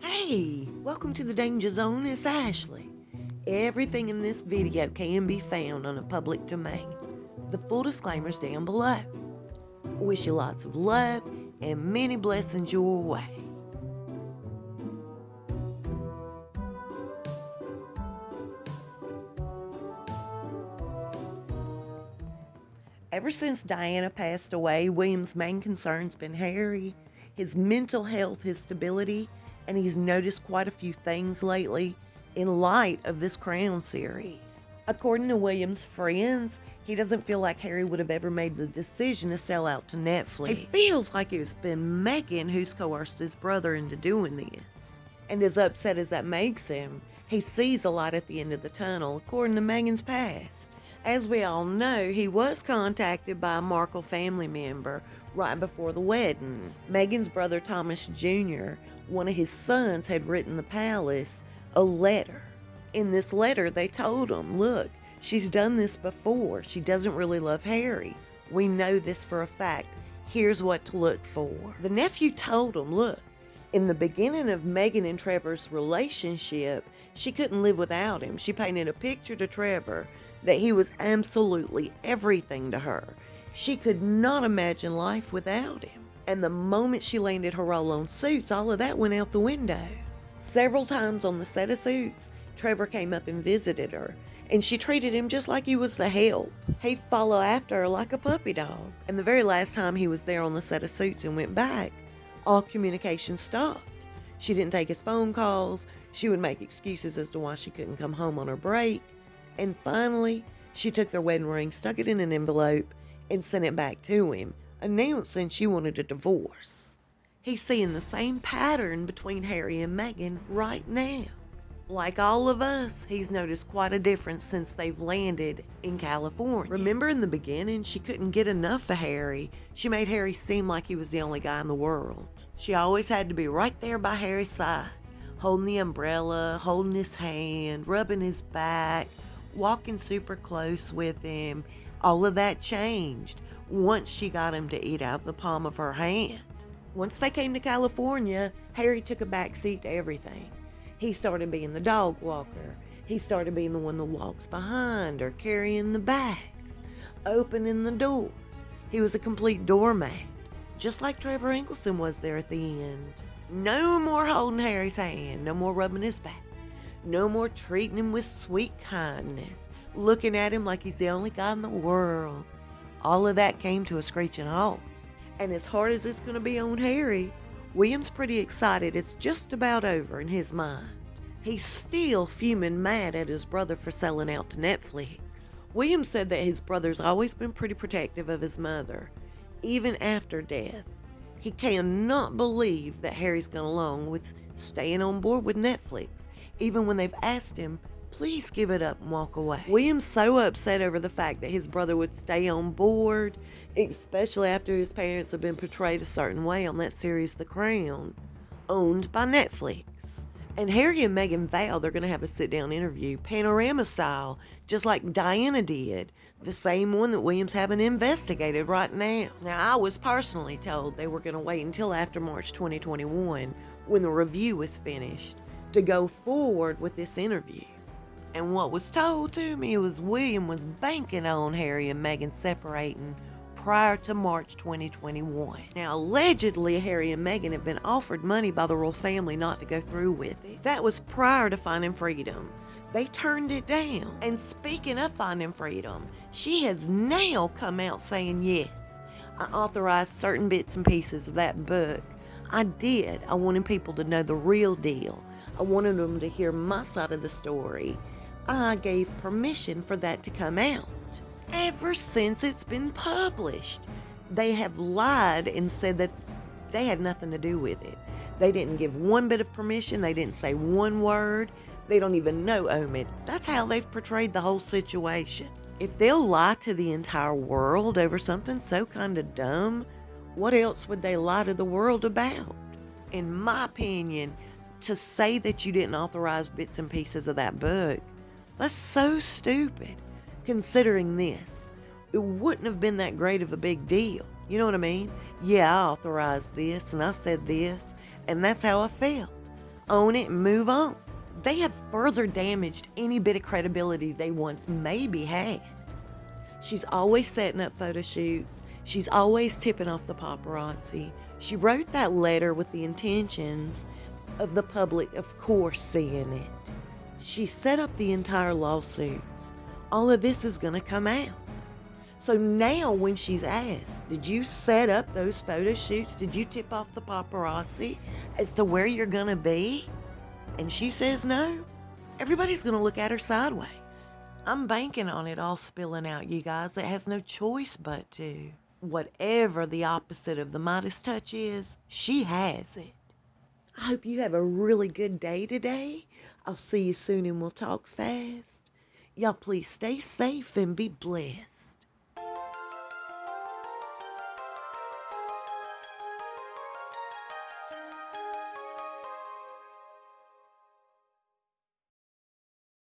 Hey, welcome to the Danger Zone. It's Ashley. Everything in this video can be found on a public domain. The full disclaimer's down below. I wish you lots of love and many blessings your way. Ever since Diana passed away, William's main concern's been Harry, his mental health, his stability, and he's noticed quite a few things lately in light of this Crown series. According to William's friends, he doesn't feel like Harry would have ever made the decision to sell out to Netflix. He feels like it's been Meghan who's coerced his brother into doing this. And as upset as that makes him, he sees a light at the end of the tunnel, according to Meghan's past. As we all know, he was contacted by a Markle family member right before the wedding. Meghan's brother Thomas Jr., one of his sons, had written the palace a letter. In this letter, they told him, look, she's done this before. She doesn't really love Harry. We know this for a fact. Here's what to look for. The nephew told him, look, in the beginning of Meghan and Trevor's relationship, she couldn't live without him. She painted a picture to Trevor that he was absolutely everything to her. She could not imagine life without him. And the moment she landed her role on Suits, all of that went out the window. Several times on the set of Suits, Trevor came up and visited her, and she treated him just like he was the help. He'd follow after her like a puppy dog. And the very last time he was there on the set of Suits and went back, all communication stopped. She didn't take his phone calls. She would make excuses as to why she couldn't come home on her break. And finally, she took their wedding ring, stuck it in an envelope, and sent it back to him, announcing she wanted a divorce. He's seeing the same pattern between Harry and Meghan right now. Like all of us, he's noticed quite a difference since they've landed in California. Remember in the beginning, she couldn't get enough of Harry. She made Harry seem like he was the only guy in the world. She always had to be right there by Harry's side, holding the umbrella, holding his hand, rubbing his back, walking super close with him. All of that changed once she got him to eat out the palm of her hand. Once they came to California, Harry took a back seat to everything. He started being the dog walker. He started being the one that walks behind her, carrying the bags, opening the doors. He was a complete doormat, just like Trevor Eccleston was there at the end. No more holding Harry's hand, no more rubbing his back. No more treating him with sweet kindness, looking at him like he's the only guy in the world. All of that came to a screeching halt. And as hard as it's going to be on Harry, William's pretty excited it's just about over in his mind. He's still fuming mad at his brother for selling out to Netflix. William said that his brother's always been pretty protective of his mother, even after death. He cannot believe that Harry's gone along with staying on board with Netflix, even when they've asked him, please give it up and walk away. William's so upset over the fact that his brother would stay on board, especially after his parents have been portrayed a certain way on that series, The Crown, owned by Netflix. And Harry and Meghan vow they're going to have a sit-down interview, panorama style, just like Diana did, the same one that William's having investigated right now. Now, I was personally told they were going to wait until after March 2021, when the review was finished, to go forward with this interview. And what was told to me was William was banking on Harry and Meghan separating prior to March 2021. Now, allegedly, Harry and Meghan have been offered money by the royal family not to go through with it. That was prior to finding freedom. They turned it down. And speaking of finding freedom, she has now come out saying, yes, I authorized certain bits and pieces of that book. I did. I wanted people to know the real deal. I wanted them to hear my side of the story. I gave permission for that to come out. Ever since it's been published, they have lied and said that they had nothing to do with it. They didn't give one bit of permission. They didn't say one word. They don't even know Omid. That's how they've portrayed the whole situation. If they'll lie to the entire world over something so kind of dumb, what else would they lie to the world about? In my opinion, to say that you didn't authorize bits and pieces of that book, that's so stupid. Considering this, it wouldn't have been that great of a big deal. You know what I mean? Yeah, I authorized this and I said this, and that's how I felt. own it and move on. They have further damaged any bit of credibility they once maybe had. She's always setting up photo shoots. She's always tipping off the paparazzi. She wrote that letter with the intentions of the public, of course, seeing it. She set up the entire lawsuits. All of this is going to come out. So now when she's asked, did you set up those photo shoots? Did you tip off the paparazzi as to where you're going to be? And she says no. Everybody's going to look at her sideways. I'm banking on it all spilling out, you guys. It has no choice but to. Whatever the opposite of the Midas touch is, she has it. I hope you have a really good day today. I'll see you soon and we'll talk fast. Y'all please stay safe and be blessed.